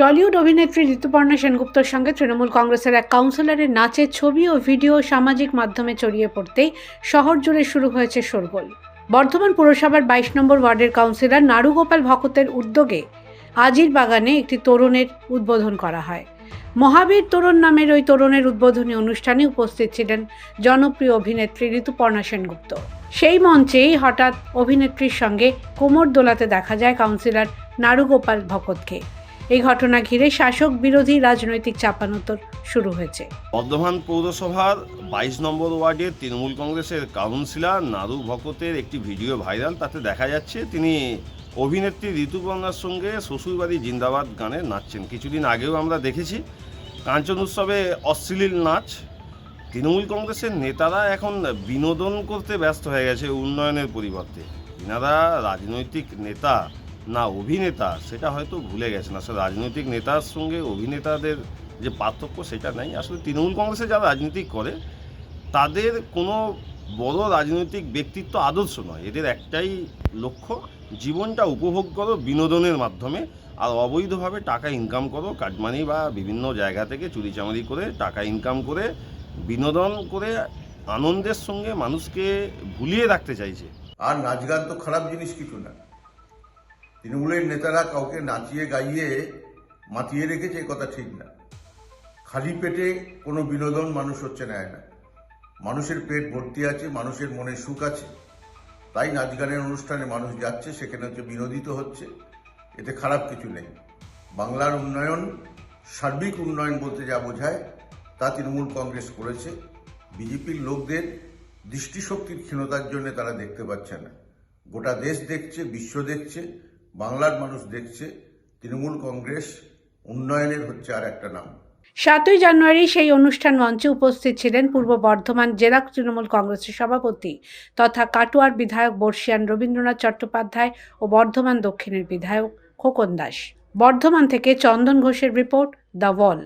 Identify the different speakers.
Speaker 1: Tollywood অভিনেত্রী ঋতুপর্ণা সেনগুপ্তর সঙ্গে তৃণমূল কংগ্রেসের এক কাউন্সিলরের নাচের ছবি ও ভিডিও সামাজিক মাধ্যমে ছড়িয়ে পড়তেই শহর জুড়ে শুরু হয়েছে শোরগোল। বর্ধমান পুরসভার 22 নম্বর ওয়ার্ডের কাউন্সিলর নারুগোপাল ভকতের উদ্যোগে আজির বাগানে একটি তোরণের উদ্বোধন করা হয়। মহাবীর তোরণ নামের ওই তোরণের উদ্বোধনী অনুষ্ঠানে উপস্থিত ছিলেন জনপ্রিয় অভিনেত্রী ঋতুপর্ণা সেনগুপ্ত। সেই মঞ্চেই হঠাৎ অভিনেত্রীর সঙ্গে কোমর দোলাতে দেখা যায় কাউন্সিলর নারুগোপাল ভকতকে। এই ঘটনা ঘিরে শাসক বিরোধী রাজনৈতিক চাপানোতর শুরু হয়েছে।
Speaker 2: বর্ধমান পৌরসভার 22 নম্বর ওয়ার্ডের তৃণমূল কংগ্রেসের কাউন্সিলর নারু ভকতের একটি ভিডিও ভাইরাল। তাতে দেখা যাচ্ছে তিনি অভিনেত্রী ঋতুপর্ণার সঙ্গে শ্বশুরবাড়ি জিন্দাবাদ গানে নাচছেন। কিছুদিন আগেও আমরা দেখেছি কাঞ্চন উৎসবে অশ্লীল নাচ। তৃণমূল কংগ্রেসের নেতারা এখন বিনোদন করতে ব্যস্ত হয়ে গেছে উন্নয়নের পরিবর্তে। এনারা রাজনৈতিক নেতা না অভিনেতা সেটা হয়তো ভুলে গেছেন। আসলে রাজনৈতিক নেতার সঙ্গে অভিনেতাদের যে পার্থক্য সেটা নাই। আসলে তৃণমূল কংগ্রেসে যারা রাজনীতি করে তাদের কোনো বড় রাজনৈতিক ব্যক্তিত্ব আদর্শ নয়। এদের একটাই লক্ষ্য, জীবনটা উপভোগ করো বিনোদনের মাধ্যমে, আর অবৈধভাবে টাকা ইনকাম করো, কাটমানি বা বিভিন্ন জায়গা থেকে চুরিচামারি করে টাকা ইনকাম করে বিনোদন করে আনন্দের সঙ্গে মানুষকে ভুলিয়ে রাখতে চাইছে।
Speaker 3: আর নাচ গান তো খারাপ জিনিস কিছু না। তৃণমূলের নেতারা কাউকে নাচিয়ে গাইয়ে মাতিয়ে রেখেছে, কথা ঠিক না। খালি পেটে কোনো বিনোদন মানুষ হচ্ছে নেয় না। মানুষের পেট ভর্তি আছে, মানুষের মনে সুখ আছে, তাই নাচ গানের অনুষ্ঠানে মানুষ যাচ্ছে, সেখানে হচ্ছে বিনোদিত হচ্ছে। এতে খারাপ কিছু নেই। বাংলার উন্নয়ন, সার্বিক উন্নয়ন বলতে যা বোঝায় তা তৃণমূল কংগ্রেস করেছে। বিজেপির লোকদের দৃষ্টিশক্তির ক্ষীণতার জন্য তারা দেখতে পাচ্ছে না। গোটা দেশ দেখছে, বিশ্ব দেখছে, বাংলার মানুষ দেখছে তৃণমূল কংগ্রেস উন্নয়নের হচ্ছে আর একটা নাম।
Speaker 1: 7ই জানুয়ারি সেই অনুষ্ঠান মঞ্চে উপস্থিত ছিলেন পূর্ব বর্ধমান জেলা তৃণমূল কংগ্রেসের সভাপতি তথা কাটোয়ার বিধায়ক বর্ষিয়ান রবীন্দ্রনাথ চট্টোপাধ্যায় ও বর্ধমান দক্ষিণের বিধায়ক খোকন দাস। বর্ধমান থেকে চন্দন ঘোষের রিপোর্ট, দ্য ওয়াল।